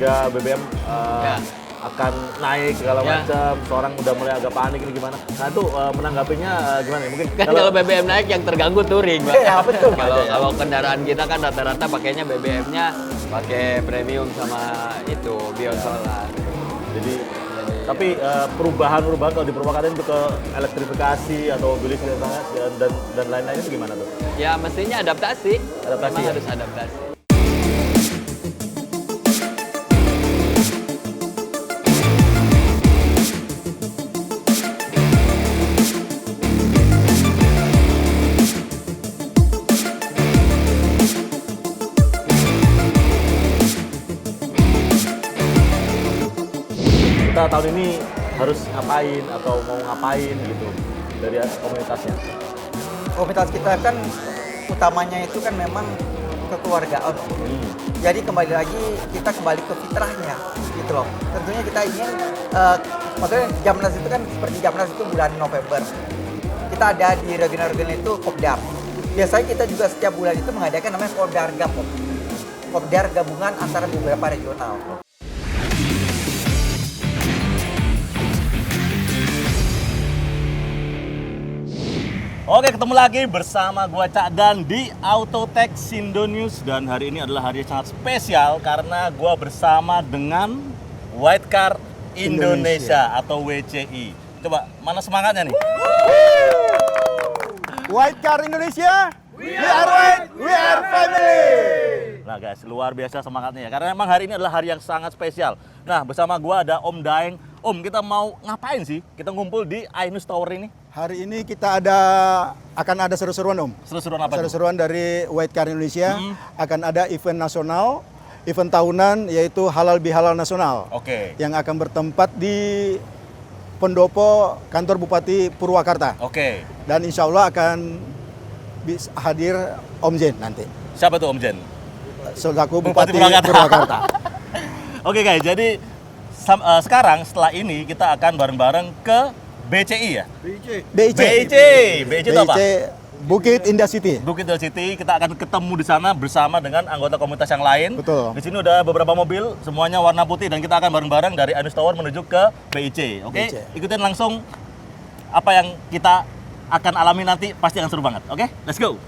harga BBM Ya. akan naik segala Ya. macam. Seorang udah mulai agak panik ini gimana. Nah itu menanggapinya gimana ya? Mungkin Kan kalau BBM naik yang terganggu touring, Pak. Iya, betul. Kalau kendaraan kita kan rata-rata pakainya BBM-nya pakai premium sama itu biosolar. jadi tapi perubahan kalau di Purwakarta itu ke elektrifikasi atau mobil listrik dan lain-lain itu gimana tuh? Ya mestinya adaptasi. Adaptasi, Memang ya? harus adaptasi. Kita tahun ini harus ngapain atau mau ngapain gitu dari komunitasnya? Komunitas kita kan utamanya itu kan memang kekeluargaan. Jadi kembali lagi kita kembali ke fitrahnya gitu loh. Tentunya kita ingin maksudnya Jamnas itu kan seperti Jamnas itu bulan November. Kita ada di regional-regional itu Kopdar. Biasanya kita juga setiap bulan itu mengadakan namanya Kopdar Gapop. Kopdar gabungan antara beberapa regional. Oke, ketemu lagi bersama gua Cak Dan di Autotech Sindo News dan hari ini adalah hari yang sangat spesial karena gua bersama dengan White Car Indonesia atau WCI. Coba, mana semangatnya nih? White Car Indonesia, we are white, we are family. Nah guys, luar biasa semangatnya ya karena memang hari ini adalah hari yang sangat spesial. Nah, bersama gua ada Om Daeng. Om, kita mau ngapain sih? Kita ngumpul di Ainus Tower ini. Hari ini kita akan ada seru-seruan Om. Seru-seruan apa tuh? Seru-seruan dari White Car Indonesia. Akan ada event nasional, event tahunan yaitu Halal Bihalal Nasional. Oke. Yang akan bertempat di pendopo kantor Bupati Purwakarta. Oke. Dan insya Allah akan hadir Om Jen nanti. Siapa tuh Om Jen? Selaku Bupati Bupati Purwakarta. Oke guys, jadi sekarang setelah ini kita akan bareng-bareng ke BCI ya? BIC. BIC itu apa? Bukit Indah City. Bukit Indah City, kita akan ketemu di sana bersama dengan anggota komunitas yang lain. Betul. Di sini udah beberapa mobil, semuanya warna putih dan kita akan bareng-bareng dari Ainus Tower menuju ke BIC. Oke? BIC. Ikutin langsung apa yang kita akan alami nanti, pasti akan seru banget. Oke? Let's go!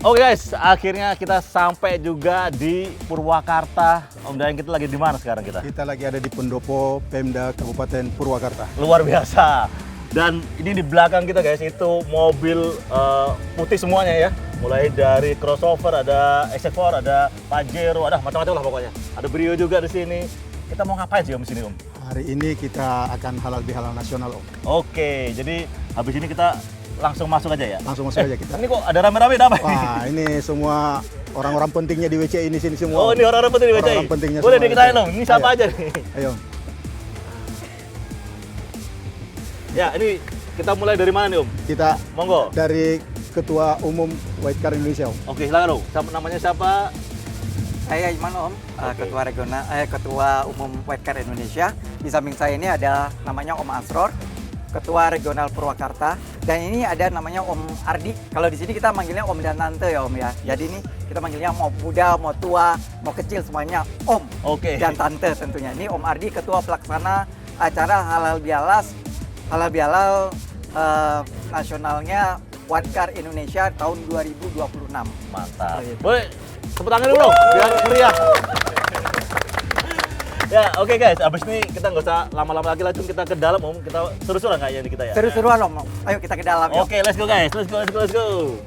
Oke guys, akhirnya kita sampai juga di Purwakarta. Om Daeng, kita lagi di mana sekarang kita? Kita lagi ada di pendopo Pemda Kabupaten Purwakarta. Luar biasa. Dan ini di belakang kita guys, itu mobil putih semuanya ya. Mulai dari crossover, ada XF4, ada Pajero, ada macam-macam lah pokoknya. Ada Brio juga di sini. Kita mau ngapain sih Om di sini Om? Hari ini kita akan halal bihalal nasional Om. Oke, jadi habis ini kita langsung masuk aja ya? Langsung masuk aja kita. Ini kok ada rame-rame apa ini? Wah, ini semua orang-orang pentingnya di WCI ini sini semua. Oh, ini orang-orang penting di WCI? Orang-orang pentingnya Boleh semua. diketahui dong, ini siapa Ayo. aja nih? Ayo. Ya, ini kita mulai dari mana nih Om? Kita Monggo. dari Ketua Umum White Car Indonesia Om. Oke, silakan Om. Namanya siapa? Saya Iman Om, Ketua Umum White Car Indonesia. Di samping saya ini ada namanya Om Asror, Ketua Regional Purwakarta. Dan ini ada namanya Om Ardi. Kalau di sini kita manggilnya Om dan Tante ya Om ya. Jadi ini kita manggilnya mau muda, mau tua, mau kecil semuanya Om Oke. dan Tante tentunya. Ini Om Ardi, Ketua Pelaksana acara Halal Bihalal nasionalnya White Car Indonesia tahun 2026. Mantap. Oh, iya. Boleh tepuk tangan dulu dong, biar meriah. Ya, oke guys, abis ini kita nggak usah lama-lama lagi, langsung kita ke dalam Om. Kita seru-seruan nggak ya ini kita ya? Seru-seruan Om. Ayo kita ke dalam. yuk. Oke, let's go guys, let's go.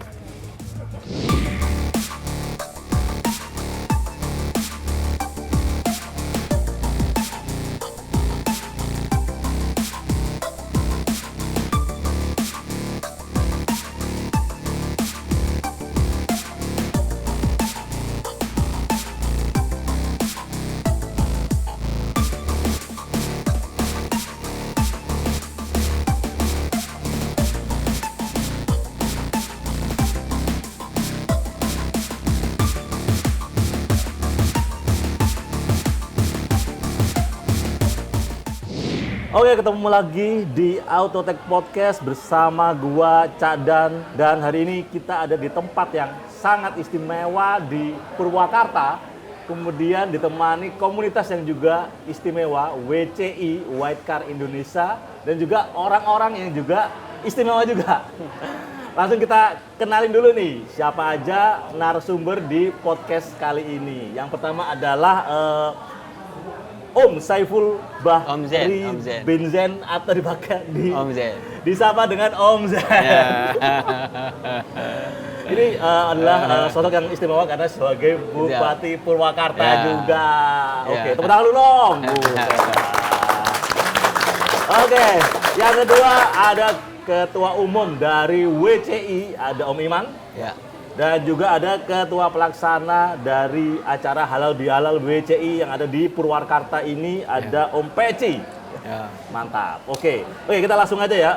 Oke, ketemu lagi di Autotech Podcast bersama gua Cadan, dan hari ini kita ada di tempat yang sangat istimewa di Purwakarta. Kemudian ditemani komunitas yang juga istimewa, WCI, White Car Indonesia, dan juga orang-orang yang juga istimewa juga. Langsung kita kenalin dulu nih, siapa aja narasumber di podcast kali ini. Yang pertama adalah Om Saiful Om Zen, Bahri Om Zen. bin Zen, atau dipakai Om Zen. disapa dengan Om Zen. Ya. Ini adalah sosok yang istimewa karena sebagai Bupati Purwakarta Ya. juga. Oke, Ya. tepuk tangan dulu dong. Oke, yang kedua ada Ketua Umum dari WCI, ada Om Imang. Ya. Dan juga ada Ketua Pelaksana dari acara Halal Bihalal WCI yang ada di Purwakarta ini, ada Om Peci. Ya. Mantap. Oke, kita langsung aja ya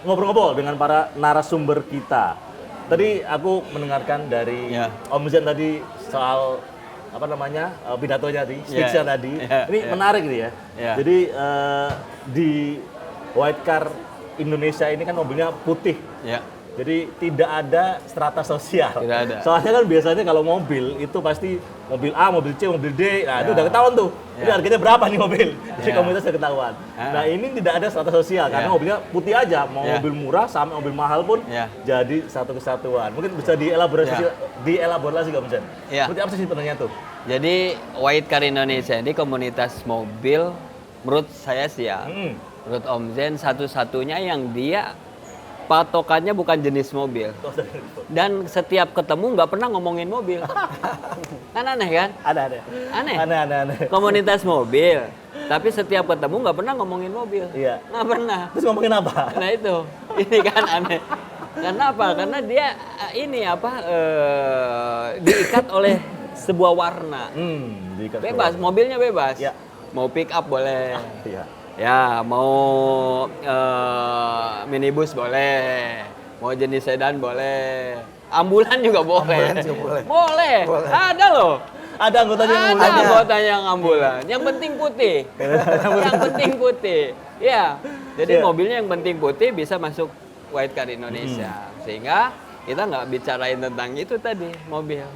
ngobrol-ngobrol dengan para narasumber kita. Tadi aku mendengarkan dari Ya. Om Zen tadi soal apa namanya pidatonya tadi, speech-nya tadi. Ya, Ini ya. menarik nih ya. Ya. Jadi di White Car Indonesia ini kan mobilnya putih. Ya. Jadi tidak ada strata sosial. Tidak ada. Soalnya kan biasanya kalau mobil itu pasti mobil A, mobil C, mobil D. Nah, itu Ya. udah ketahuan tuh. Ini Ya. harganya berapa nih mobil. Jadi Ya. komunitas sudah ketahuan. Ya. Nah, ini tidak ada strata sosial karena Ya. mobilnya putih aja. Mau Ya. mobil murah sama mobil mahal pun Ya. jadi satu kesatuan. Mungkin bisa dielaborasi nggak, Mas Jan? Ya. Seperti apa sih sebenarnya tuh? Jadi White Car Indonesia ini komunitas mobil, menurut saya sih ya, Hmm. menurut Om Zen satu-satunya yang dia patokannya bukan jenis mobil. Dan setiap ketemu nggak pernah ngomongin mobil. Kan aneh kan? Ada. Aneh. Aneh. Komunitas mobil, tapi setiap ketemu nggak pernah ngomongin mobil. Iya. Nggak pernah. Terus ngomongin apa? Nah itu, ini kan aneh. Karena apa? Karena dia ini apa diikat oleh sebuah warna. Diikat Bebas, mobilnya bebas. Ya. Mau pick up boleh. Iya. Ya, mau minibus boleh. Mau jenis sedan boleh. Ambulan juga boleh. Ambulan juga boleh. Boleh. Boleh. Ada loh. Ada anggotanya yang Ada mulia. anggota yang ambulan. Yang penting putih. Yang penting putih. Ya. Jadi Iya. mobilnya yang penting putih bisa masuk White Car Indonesia. Sehingga kita nggak bicarain tentang itu tadi, mobil.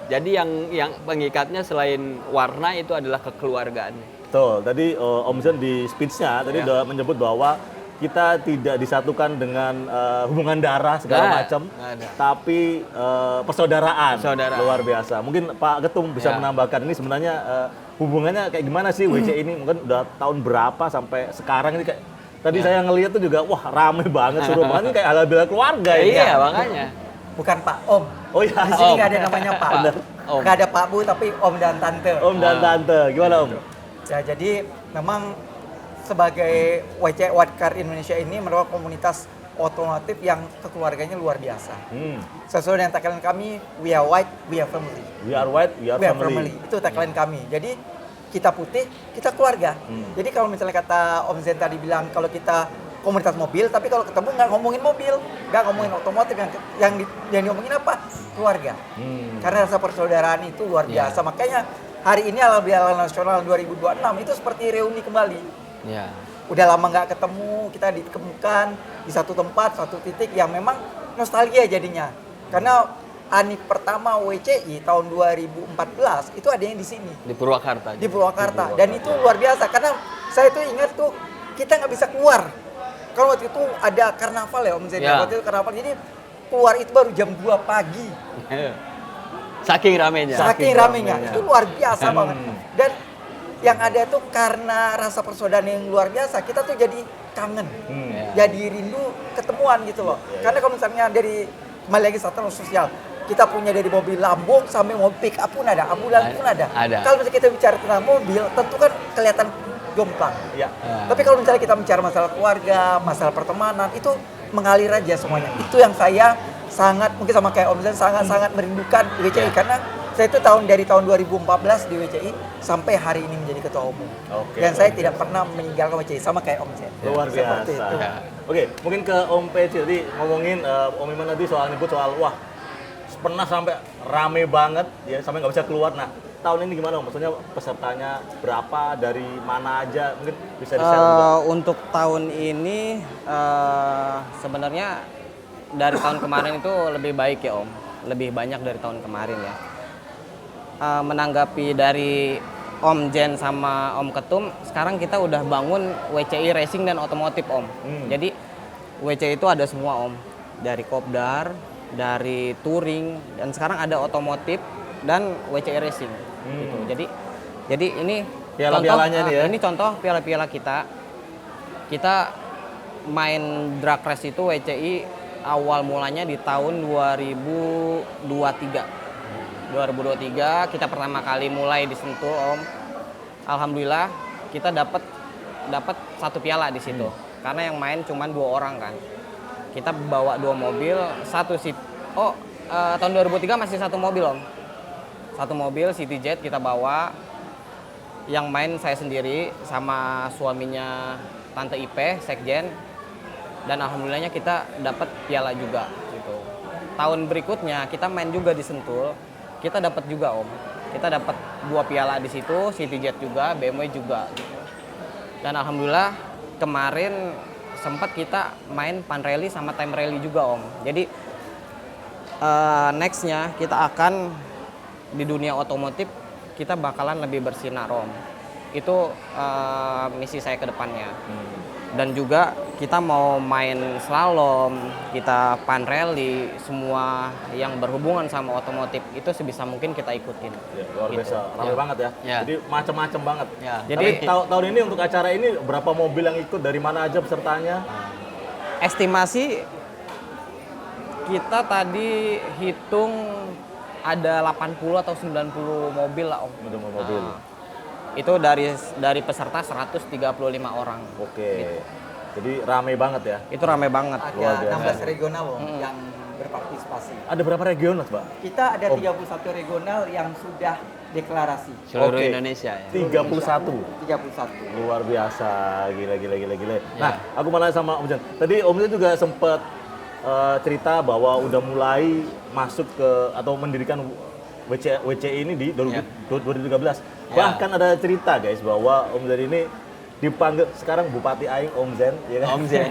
Jadi yang pengikatnya selain warna itu adalah kekeluargaan. Betul, tadi Om Zen di speech-nya tadi Ya. udah menyebut bahwa kita tidak disatukan dengan hubungan darah segala Nggak, macam, nggak ada. tapi persaudaraan. Persaudaraan. Luar biasa. Mungkin Pak Ketum bisa Ya. menambahkan ini sebenarnya hubungannya kayak gimana sih WCI ini? Mungkin udah tahun berapa sampai sekarang ini kayak tadi saya ngelihat tuh juga wah rame banget, seru banget ini kayak halal keluarga ini. Iya, makanya. Bukan Pak Om. Oh iya. Di sini Om. nggak ada namanya Pak. Bener. Om. Nggak ada Pak Bu, tapi Om dan Tante. Om dan Tante, gimana Om? Ya, jadi memang sebagai White Car Indonesia ini merupakan komunitas otomotif yang kekeluarganya luar biasa. Sesuai dengan tagline kami, we are white, we are family. We are white, we are We are family. family. Itu tagline kami. Jadi kita putih, kita keluarga. Jadi kalau misalnya kata Om Zen tadi bilang kalau kita komunitas mobil, tapi kalau ketemu nggak ngomongin mobil, nggak ngomongin otomotif, yang diomongin apa? Keluarga. Karena rasa persaudaraan itu luar Ya. biasa. Makanya hari ini Halal Bihalal Nasional 2026 itu seperti reuni kembali. Ya. Udah lama nggak ketemu, kita ditemukan di satu tempat, satu titik yang memang nostalgia jadinya. Karena ANIF pertama WCI tahun 2014 itu ada yang di sini, Di Purwakarta. di Purwakarta. Dan itu luar biasa karena saya tuh ingat tuh kita nggak bisa keluar. Kalau waktu itu ada karnaval ya Om Zen, Ya. waktu itu karnaval, jadi keluar itu baru jam 2 pagi. Saking ramenya. Saking ramenya, itu luar biasa banget. Dan yang ada tuh karena rasa persaudaraan yang luar biasa, kita tuh jadi kangen, Ya. jadi rindu ketemuan gitu loh. Karena kalau misalnya dari kembali lagi status sosial, kita punya dari mobil lambung sampai mobil pick up pun ada, ambulan pun ada. Ada. Kalau misalnya kita bicara tentang mobil, tentu kan kelihatan jomplang. Ya. Tapi kalau misalnya kita bicara masalah keluarga, masalah pertemanan, itu mengalir aja semuanya. Itu yang saya sangat, mungkin sama kayak Om Zen, sangat-sangat merindukan di WCI. Ya. Karena saya itu dari tahun 2014 di WCI sampai hari ini menjadi ketua umum. Oke. Dan saya tidak pernah meninggalkan WCI, sama kayak Om Zen. Luar Seperti biasa. itu. Ya. Oke, mungkin ke Om Peci tadi ngomongin Om Iman tadi soal nyebut soal wah pernah sampai rame banget ya sampai nggak bisa keluar. Nah tahun ini gimana Om? Maksudnya pesertanya berapa, dari mana aja? Mungkin bisa di-share juga. Untuk tahun ini sebenarnya dari tahun kemarin itu lebih baik ya Om, lebih banyak dari tahun kemarin ya. Menanggapi dari Om Jen sama Om Ketum, sekarang kita udah bangun WCI Racing dan Otomotif Om. Jadi WCI itu ada semua Om, dari Kopdar, dari Touring, dan sekarang ada Otomotif dan WCI Racing. Gitu. Jadi ini Piala-pialanya nih ya? Ini contoh piala-piala kita. Kita main drag race itu WCI awal mulanya di tahun 2023 kita pertama kali mulai di Sentul Om. Alhamdulillah kita dapat satu piala di situ. Karena yang main cuma 2 orang kan. Kita bawa 2 mobil, tahun 2003 masih 1 mobil Om. 1 mobil CityJet kita bawa. Yang main saya sendiri sama suaminya Tante Ipe, Sekjen. Dan alhamdulillahnya kita dapat piala juga gitu. Tahun berikutnya kita main juga di Sentul. Kita dapat juga Om. Kita dapat 2 piala di situ, CityJet juga, BMW juga gitu. Dan alhamdulillah kemarin sempat kita main Pan Rally sama Time Rally juga Om. Jadi nextnya kita akan di dunia otomotif kita bakalan lebih bersinar Om. Itu misi saya ke depannya. Dan juga kita mau main slalom, kita Pan Rally, semua yang berhubungan sama otomotif itu sebisa mungkin kita ikutin. Ya, luar biasa, ramai banget ya. Ya. Jadi macam-macam banget. Ya. Jadi tahun ini untuk acara ini berapa mobil yang ikut, dari mana aja pesertanya? Estimasi kita tadi hitung ada 80 atau 90 mobil lah Om. Mobil. Itu dari peserta 135 orang. Oke. Jadi ramai banget ya. Itu ramai banget. Luar Ada biasa. 16 regional loh yang berpartisipasi. Ada berapa region Mas, Pak? Kita ada 31 regional yang sudah deklarasi. Seluruh Oke. Indonesia ya. 31. 31. Luar biasa, gila. Nah, aku malah sama Om Jan. Tadi Om Jan juga sempat cerita bahwa udah mulai masuk ke atau mendirikan WCI ini di 2013. Bahkan ada cerita guys bahwa Om Zen ini dipanggil sekarang Bupati Aing Om Zen, ya kan? Om Zen.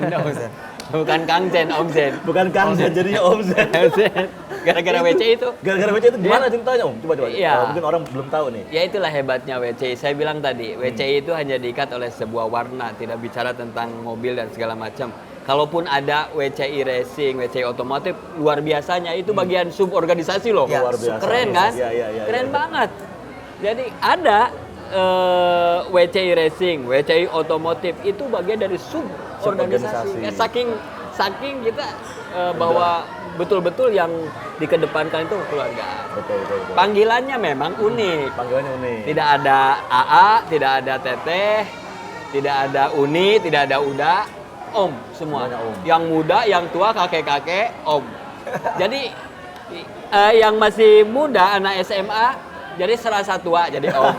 Bukan Kang Zen, Om Zen. Bukan Kang Zen, jadinya Om Zen. Om Zen. Gara-gara WCI itu. Gara-gara WCI itu gimana ceritanya Om? Coba. Iya. Mungkin orang belum tahu nih. Ya itulah hebatnya WCI. Saya bilang tadi, WCI itu hanya diikat oleh sebuah warna, tidak bicara tentang mobil dan segala macam. Kalaupun ada WCI Racing, WCI Otomotif, luar biasanya itu bagian suborganisasi loh. Ya, Luar biasa. Keren kan? Iya. Keren banget. Jadi ada WCI Racing, WCI Otomotif itu bagian dari suborganisasi. Suborganisasi. Saking kita bahwa betul-betul yang dikedepankan itu keluarga. Betul. Panggilannya memang unik. Panggilannya unik. Tidak ada AA, tidak ada Teteh, tidak ada Uni, tidak ada Uda, Om semua. Semuanya Om. Yang muda, yang tua, kakek-kakek, Om. Jadi yang masih muda, anak SMA, jadi serasa tua, jadi Om.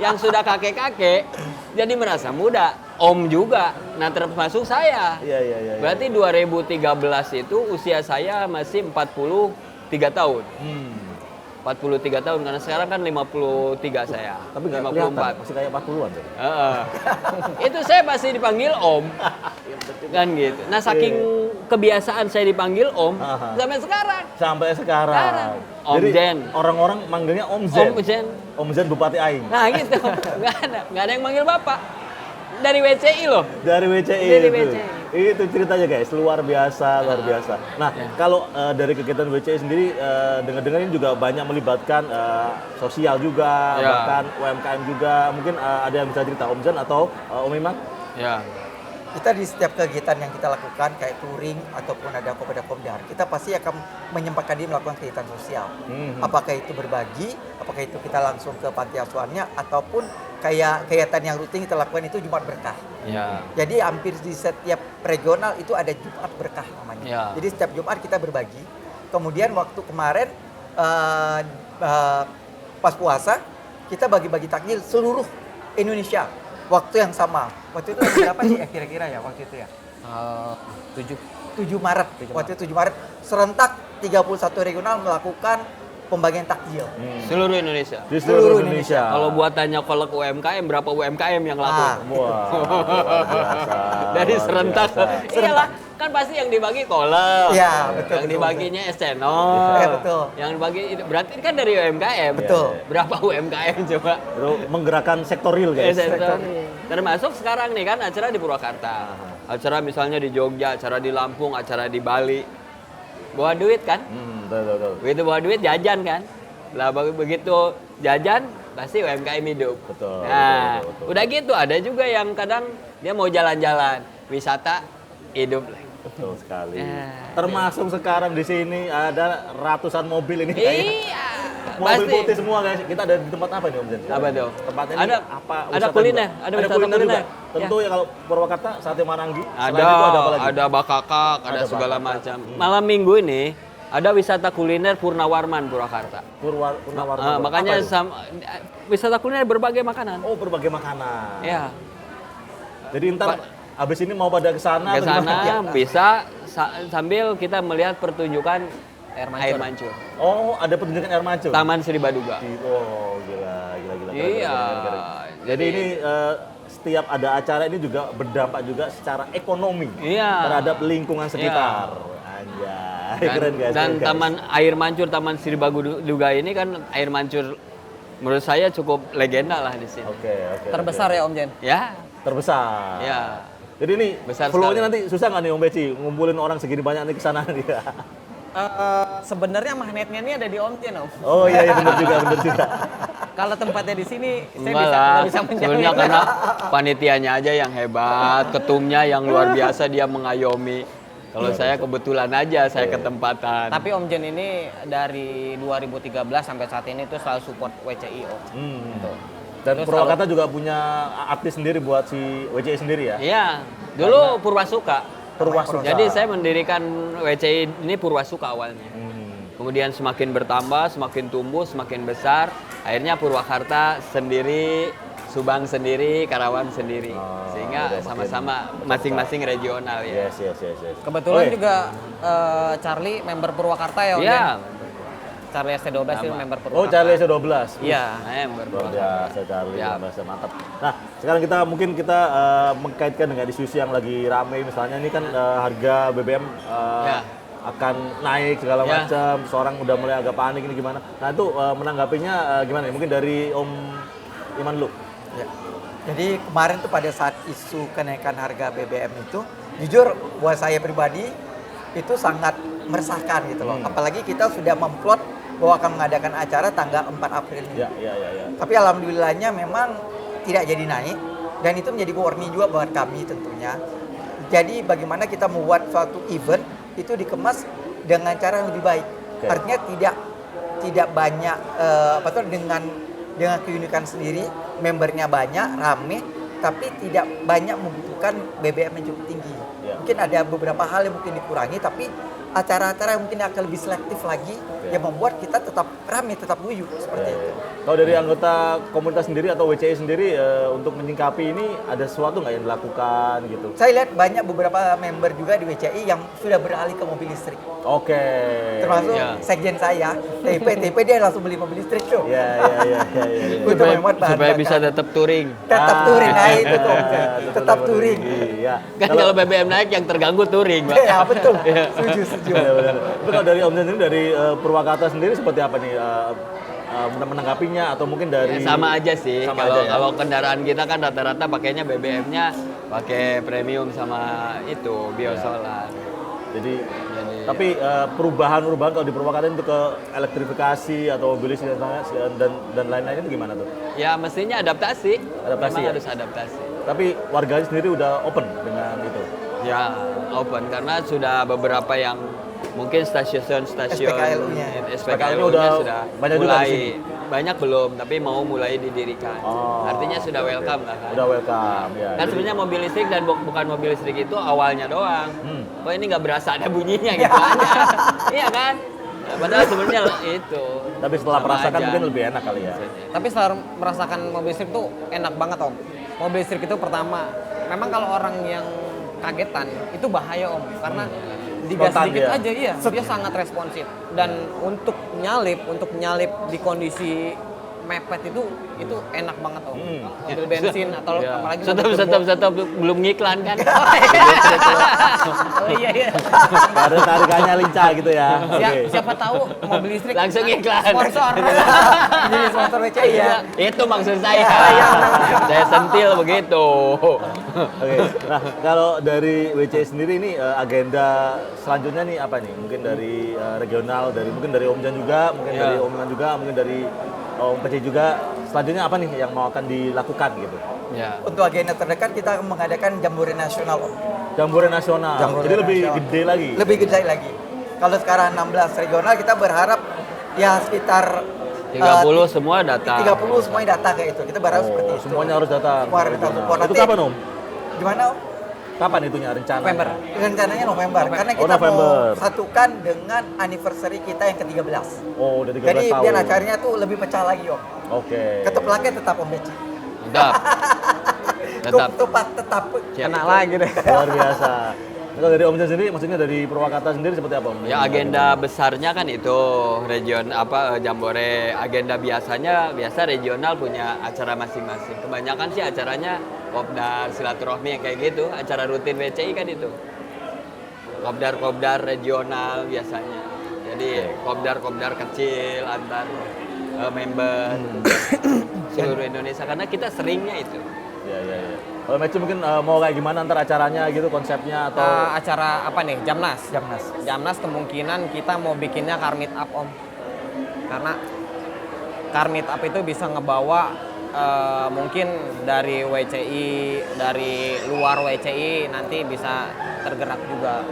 Yang sudah kakek-kakek, jadi merasa muda, Om juga. Nah termasuk saya. Iya. Berarti 2013 itu usia saya masih 43 tahun. 43 tahun, karena sekarang kan 53 saya. Tapi nggak kelihatan, masih kayak 40-an tuh. Itu saya pasti dipanggil Om. Kan gitu. Nah saking kebiasaan saya dipanggil Om, sampai sekarang. Sampai sekarang. Om Jadi Zen. orang-orang manggilnya Om Zen. Om Zen. Om Zen Bupati Aing. Nah gitu, nggak ada yang manggil Bapak. Dari WCI loh. Dari WCI Dari itu. WCI. Itu ceritanya guys, luar biasa. Nah, kalau dari kegiatan WCI sendiri, dengar-dengar ini juga banyak melibatkan sosial juga, Ya. bahkan UMKM juga. Mungkin ada yang bisa cerita Om Zen atau Om Imam? Ya. Kita di setiap kegiatan yang kita lakukan kayak touring ataupun ada Kopdar, kita pasti akan menyempatkan diri melakukan kegiatan sosial. Apakah itu berbagi, apakah itu kita langsung ke panti asuhannya, ataupun kayak kegiatan yang rutin kita lakukan itu Jumat Berkah. Ya. Jadi hampir di setiap regional itu ada Jumat Berkah namanya. Ya. Jadi setiap Jumat kita berbagi. Kemudian waktu kemarin pas puasa kita bagi-bagi takjil seluruh Indonesia. Waktu yang sama. Waktu itu berapa sih kira-kira ya waktu itu ya? 7 7 Maret. Waktu itu 7 Maret serentak 31 regional melakukan pembagian takjil. Seluruh Indonesia. Di seluruh Indonesia. Kalau buat tanya kolek UMKM, berapa UMKM yang laku? Ah. Wah, luar biasa, Dari luar serentak. biasa. Iyalah, kan pasti yang dibagi kolek. Iya, betul, Yang betul, dibaginya es cendol. Iya, betul. Yang dibagi berarti kan dari UMKM. Betul. Berapa UMKM coba? Bro, menggerakkan sektor real guys. Termasuk sekarang nih kan acara di Purwakarta. Acara misalnya di Jogja, acara di Lampung, acara di Bali. Bawa duit kan? Betul. Begitu bawa duit jajan kan? Lah begitu jajan pasti UMKM hidup. Betul, Nah, betul. udah gitu ada juga yang kadang dia mau jalan-jalan, wisata hidup lagi. Betul sekali. Ya. Termasuk sekarang di sini ada ratusan mobil ini kayaknya. Iya. Mobil Pasti. putih semua guys. Kita ada di tempat apa nih Om Zen? Apa tuh? Tempatnya ini Ada- apa? ada wisata kuliner, juga? ada wisata kuliner juga. kuliner. Tentu ya kalau Purwakarta sate Marangi. Ada, Selain itu ada apa lagi? ada bakakak, ada Ada segala bakakak. macam. Malam minggu ini ada wisata kuliner Purnawarman Purwakarta. Purnawarman. Makanya Apa itu? wisata kuliner berbagai makanan. Oh, berbagai makanan. Ya, Jadi ntar abis ini mau pada ke sana ke atau gimana? sana bisa sambil kita melihat pertunjukan air mancur. Oh, ada pertunjukan air mancur. Taman Sri Baduga. Oh, gila. Keren, Iya. keren. Jadi ini setiap ada acara ini juga berdampak juga secara ekonomi Iya. terhadap lingkungan sekitar. Anjay, keren guys. Dan keren, guys. taman air mancur Taman Sri Baduga ini kan air mancur menurut saya cukup legenda lah di sini. Oke. Terbesar ya Om Jen? Ya, Terbesar. ya. Jadi ini Besar flow-nya sekali. nanti susah nggak nih Om Beci ngumpulin orang segini banyak nih ke sana nih? Sebenarnya magnetnya ini ada di Om Jen Om. Oh iya benar juga. Kalau tempatnya di sini saya Enggak bisa lah, nggak bisa menjamin. sebenarnya karena panitianya aja yang hebat, ketumnya yang luar biasa dia mengayomi. Kalau saya kebetulan aja saya ketempatan. Tapi Om Jen ini dari 2013 sampai saat ini tuh selalu support WCI Om. Dan Terus Purwakarta juga punya artis sendiri buat si WCI sendiri ya? Iya, dulu Purwasuka. Purwasuka. Jadi saya mendirikan WCI ini Purwasuka awalnya. Kemudian semakin bertambah, semakin tumbuh, semakin besar. Akhirnya Purwakarta sendiri, Subang sendiri, Karawang sendiri. Sehingga udah makin sama-sama masing-masing regional ya. Yes. Kebetulan Oh, iya. juga Charlie member Purwakarta ya Om Iya. Jen? Charlie ST12 itu member Oh, Purwakarta. Charlie S12. Iya. Member Luar biasa Charlie, Ya. luar biasa mantap. Nah, sekarang kita mengkaitkan dengan isu yang lagi rame, misalnya ini kan harga BBM Ya. akan naik segala Ya. macam. Seorang udah mulai agak panik ini gimana? Nah itu menanggapinya gimana? Mungkin dari Om Iman lu. Ya. Jadi kemarin tuh pada saat isu kenaikan harga BBM itu, jujur buat saya pribadi itu sangat meresahkan gitu loh. Apalagi kita sudah memplot bahwa akan mengadakan acara tanggal 4 April ini. Ya. Tapi alhamdulillahnya memang tidak jadi naik dan itu menjadi warning juga buat kami tentunya. Jadi bagaimana kita membuat suatu event itu dikemas dengan cara yang lebih baik. Oke. Artinya tidak banyak dengan keunikan sendiri, membernya banyak, rame, tapi tidak banyak membutuhkan BBM yang cukup tinggi. Ya. Mungkin ada beberapa hal yang mungkin dikurangi, tapi acara-acara yang mungkin akan lebih selektif lagi yang membuat kita tetap rame, tetap guyup seperti itu. Kalau dari anggota komunitas sendiri atau WCI sendiri untuk menyingkapi ini ada sesuatu nggak yang dilakukan gitu? Saya lihat banyak beberapa member juga di WCI yang sudah beralih ke mobil listrik. Oke. Termasuk Ya. sekjen saya, TP dia langsung beli mobil listrik tuh. Ya. Untuk membuat bahan supaya bakar. bisa tetap touring. Tetap touring, nah itu tuh. Betul, Tetap betul. touring. Iya. Kan kalau BBM naik yang terganggu touring, Pak. Ya betul, setuju. Benar. Tapi kalau dari Om Zen sendiri, dari Purwakarta sendiri seperti apa nih menanggapinya atau mungkin dari Ya, sama aja sih. Sama Kalau aja ya? kalau kendaraan kita kan rata-rata pakainya BBM-nya pakai premium sama itu biosolar. Jadi tapi perubahan kalau di Purwakarta itu ke elektrifikasi atau mobil listrik dan lain-lain itu gimana tuh? Ya mestinya adaptasi. Adaptasi Memang ya? harus adaptasi. Tapi warganya sendiri udah open dengan itu. Ya open karena sudah beberapa yang mungkin stasiun SPKLU-nya. SPKLU-nya udah sudah banyak juga di mulai sini? banyak belum tapi mau mulai didirikan. Oh, Artinya sudah welcome lah kan. Udah welcome ya. Kan sebenarnya mobil listrik dan bukan mobil listrik itu awalnya doang. Kok ini nggak berasa ada bunyinya gitu aja. Iya kan? Nah, padahal sebenarnya itu. Tapi setelah sama merasakan aja. mungkin lebih enak kali ya. Tapi setelah merasakan mobil listrik tuh enak banget Om. Mobil listrik itu pertama, memang kalau orang yang kagetan itu bahaya Om, karena digas Spontan sedikit dia. aja, iya. Dia sangat responsif. Dan untuk nyalip di kondisi mepet itu enak banget Om. Mobil bensin atau Ya. apalagi Stop, belum ngiklan kan? Oh iya. Karena tarikannya lincah gitu ya. Oke. Siapa tahu mobil listrik Langsung iklan. sponsor. Jadi sponsor WCI ya. Itu maksud saya. Saya sentil begitu. Oke. Nah, kalau dari WCI sendiri ini agenda selanjutnya nih apa nih? Mungkin dari regional, mungkin dari Om Jan juga, mungkin Ya. dari Om Nan juga, mungkin dari Om PC juga. Selanjutnya apa nih yang mau akan dilakukan gitu? Ya. Untuk agenda terdekat kita akan mengadakan Jambore Nasional Om. Jambore nasional. Jambore Jadi lebih nasional. gede lagi. Lebih gede lagi. Kalau sekarang 16 regional kita berharap ya sekitar 30 semua datang. 30 semuanya datang kayak itu. Kita berharap seperti itu. Semuanya harus datang. Semua harus datang. Regional. Itu Nanti- kapan Om? Gimana Om? Kapan itunya rencana? November. Rencananya November. Karena Oh, kita November. mau satukan dengan anniversary kita yang ke-13. Oh, udah 13 Jadi tahun. biar acaranya tuh lebih pecah lagi Om. Oke. Ketopraknya tetap Om Beci. Tetap. Tetap. Ketupat tetap. Kena lagi deh. Luar biasa. Nah, kalau dari Om Jan sendiri, maksudnya dari Purwakarta sendiri seperti apa Om? Ya agenda besarnya kan itu Jambore. Agenda biasa regional punya acara masing-masing. Kebanyakan sih acaranya kopdar silaturahmi yang kayak gitu, acara rutin WCI kan itu. Kopdar regional biasanya. Jadi kopdar kecil antar member seluruh Indonesia karena kita seringnya itu. Ya. Kalau Matthew mungkin mau kayak gimana ntar acaranya gitu, konsepnya atau Acara apa nih? Jamnas. Jamnas. Jamnas kemungkinan kita mau bikinnya car meet up Om. Karena car meet up itu bisa ngebawa mungkin dari WCI, dari luar WCI nanti bisa tergerak juga.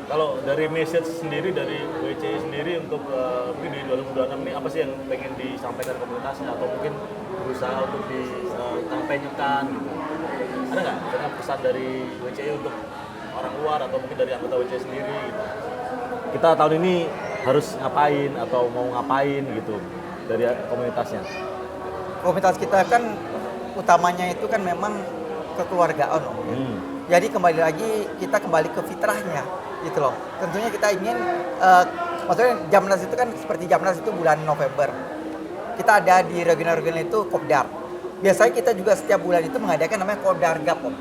kalau dari message sendiri dari WCI sendiri untuk mungkin di 2026 ini apa sih yang pengen disampaikan komunitasnya atau mungkin berusaha untuk dikampanyekan gitu? Ada nggak dengan pesan dari WCI untuk orang luar atau mungkin dari anggota WCI sendiri gitu? Kita tahun ini harus ngapain atau mau ngapain gitu dari komunitasnya? Komunitas kita kan utamanya itu kan memang kekeluargaan Om. Jadi kembali lagi kita kembali ke fitrahnya gitu loh. Tentunya kita ingin maksudnya Jamnas itu kan seperti Jamnas itu bulan November. Kita ada di regional-regional itu Kopdar. Biasanya kita juga setiap bulan itu mengadakan namanya Kopdar Gap Om.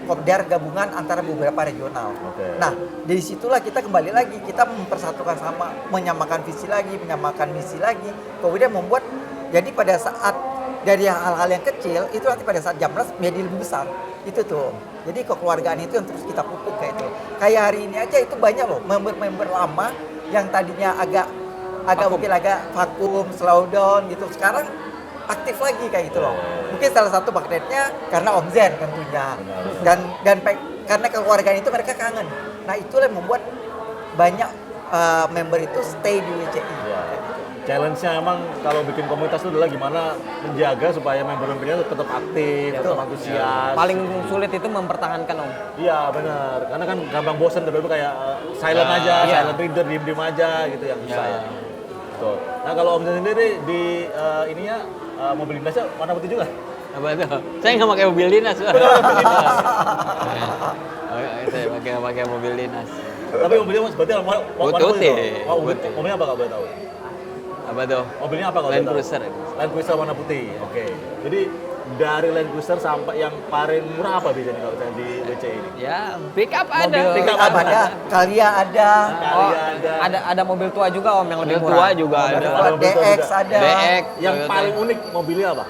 Kopdar gabungan antara beberapa regional. Oke. Nah, dari situlah kita kembali lagi kita mempersatukan sama, menyamakan visi lagi, menyamakan misi lagi. Kemudian membuat jadi pada saat dari hal-hal yang kecil itu nanti pada saat Jamnas menjadi lebih besar. Itu tuh. Jadi kekeluargaan itu yang terus kita pupuk kayak itu. Kayak hari ini aja itu banyak loh member-member lama yang tadinya agak mungkin agak vakum, slow down gitu. Sekarang aktif lagi kayak gitu loh. Mungkin salah satu magnetnya karena Om Zen tentunya. Karena kekeluargaan itu mereka kangen. Nah, itulah yang membuat banyak member itu stay di WCI. Ya. Challenge-nya emang kalau bikin komunitas itu adalah gimana menjaga supaya member-membernya tetap aktif, tetap antusias. Paling sulit itu mempertahankan Om. Iya benar, karena kan gampang bosan tiba-tiba kayak silent aja, iya. silent reader, diem-diem aja gitu yang susah ya. Betul. Nah kalau Om Jan sendiri di ininya mobil dinasnya warna putih juga? Apa itu? Saya nggak pakai mobil dinas. Saya pakai mobil dinas. Tapi mobilnya berarti warna Putih. putih. Oh, Putih. mobilnya apa kalau boleh tahu? Apa tuh? Mobilnya apa kalau Land boleh tahu? Cruiser. Land Cruiser warna putih. Oke. Jadi dari Land Cruiser sampai yang paling murah apa biasanya kalau misalnya di WCI ini? Ya, pick up ada. Mobil Pick up ada, Kalia ada, Kali ada. Ada mobil tua juga Om yang lebih Mobil murah. tua juga Mobil ada. tua. mobil tua DX juga. ada. DX. Yang Toyota. paling unik mobilnya apa?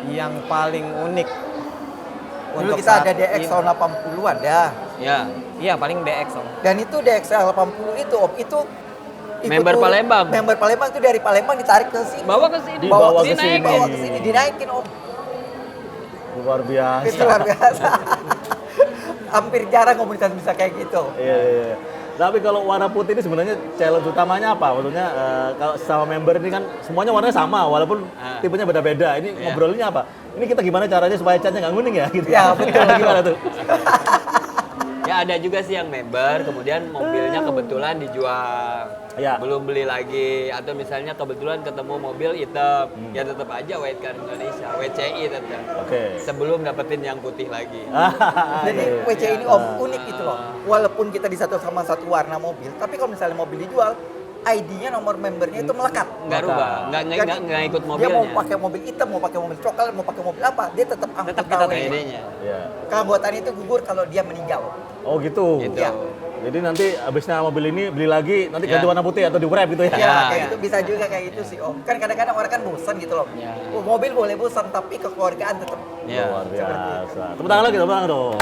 Yang paling unik. Dulu untuk kita saat ada DX ini. tahun 80 ada. Ya. Iya, paling DX Om. Dan itu DXL 80 itu Om, itu Member tuh- Palembang. Member Palembang itu dari Palembang ditarik ke sini. Bawa ke sini. Dibawa ke Dinaikin. sini. Bawa ke sini, dinaikin Om. Luar biasa. Itu luar biasa. Hampir jarang komunitas bisa kayak gitu. Iya. Tapi kalau warna putih ini sebenarnya challenge utamanya apa? Maksudnya kalau sama member ini kan semuanya warnanya sama walaupun tipenya beda-beda. Ini Iya. ngobrolinnya apa? Ini kita gimana caranya supaya catnya nggak nguning ya? Gitu. Ya, betul. Gimana tuh? Ya Ya ada juga sih yang member, kemudian mobilnya kebetulan dijual. Ya. Belum beli lagi, atau misalnya kebetulan ketemu mobil hitam, ya tetap aja White Car Indonesia, WCI tetap. Oke. Sebelum dapetin yang putih lagi. Jadi Iya, WC ini unik gitu loh. Walaupun kita di satu sama satu warna mobil, tapi kalau misalnya mobil dijual, ID-nya nomor membernya itu melekat. Nggak rubah, nggak ikut Dia mobilnya. mau pakai mobil hitam, mau pakai mobil coklat, mau pakai mobil apa, dia tetap Tetap anggota kita WC. ID-nya. Iya. Keanggotaan itu gugur kalau dia meninggal. Oh gitu. Gitu. Ya. Jadi nanti abisnya mobil ini beli lagi, nanti Ya. ganti warna putih atau di wrap gitu ya? Ya, Ya. kayak gitu bisa juga kayak gitu sih Om. Kan kadang-kadang orang kan bosan gitu loh. Ya. Oh, mobil boleh bosan tapi kekeluargaan tetap. Ya. Luar biasa. Tepuk tangan lagi, tepuk tangan dong.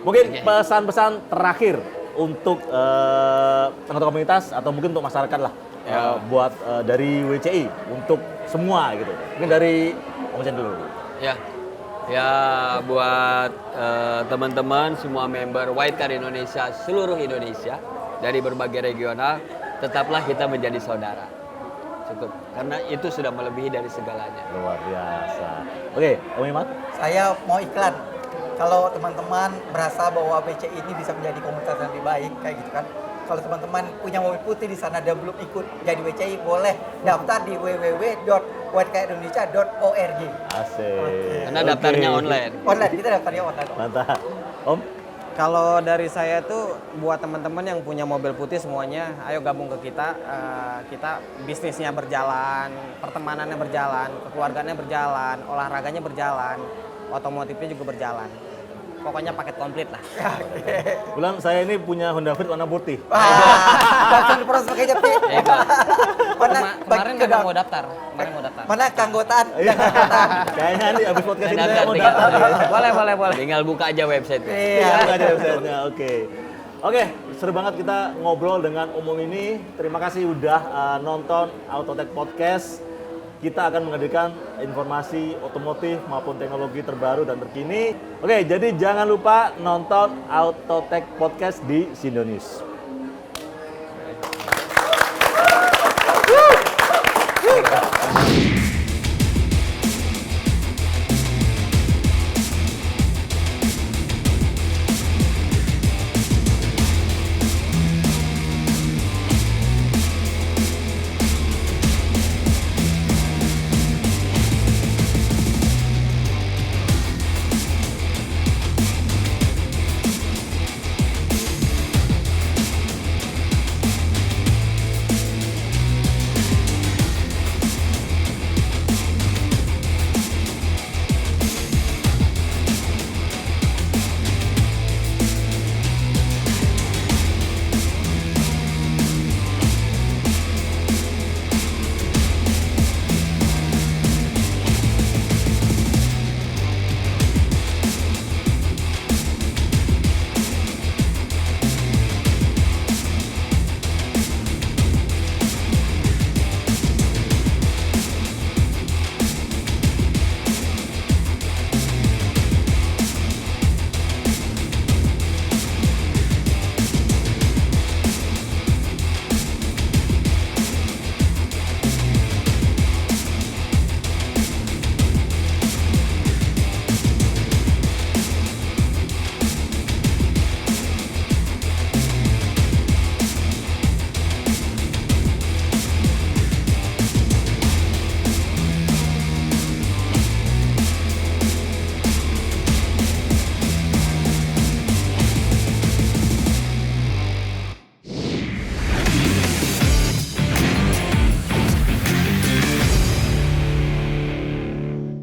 Mungkin pesan-pesan terakhir untuk anggota komunitas atau mungkin untuk masyarakat lah, Ya. buat dari WCI untuk semua gitu. Mungkin dari Om Chen dulu. Ya, ya buat teman-teman semua member White Car Indonesia, seluruh Indonesia dari berbagai regional, tetaplah kita menjadi saudara. Cukup, karena itu sudah melebihi dari segalanya. Luar biasa. Oke, Om Iman. Saya mau iklan. Kalau teman-teman merasa bahwa BC ini bisa menjadi komunitas yang lebih baik kayak gitu kan. Kalau teman-teman punya mobil putih di sana dan belum ikut jadi WCI, boleh daftar di www.whitecarindonesia.org. Asik. Karena daftarnya Oke. online. Online, kita daftarnya online. Mantap. Om. Kalau dari saya tuh buat teman-teman yang punya mobil putih semuanya, ayo gabung ke kita. Kita bisnisnya berjalan, pertemanannya berjalan, kekeluargaannya berjalan, olahraganya berjalan, otomotifnya juga berjalan. Pokoknya paket komplit lah. Bilang saya ini punya Honda Fit warna putih. Langsung diproses pakai jepit. Kemarin memang mau daftar. Kemarin mau daftar. Mana keanggotaan? Iya. Kayaknya nih abis podcast ini saya mau Tinggal- datang. Boleh. Tinggal buka aja website. Iya. Nggak ada websitenya, oke. Oke, seru banget kita ngobrol dengan Om ini. Terima kasih udah nonton Autotech Podcast. Kita akan menghadirkan informasi otomotif maupun teknologi terbaru dan terkini. Oke, jadi jangan lupa nonton Autotech Podcast di Sindo News.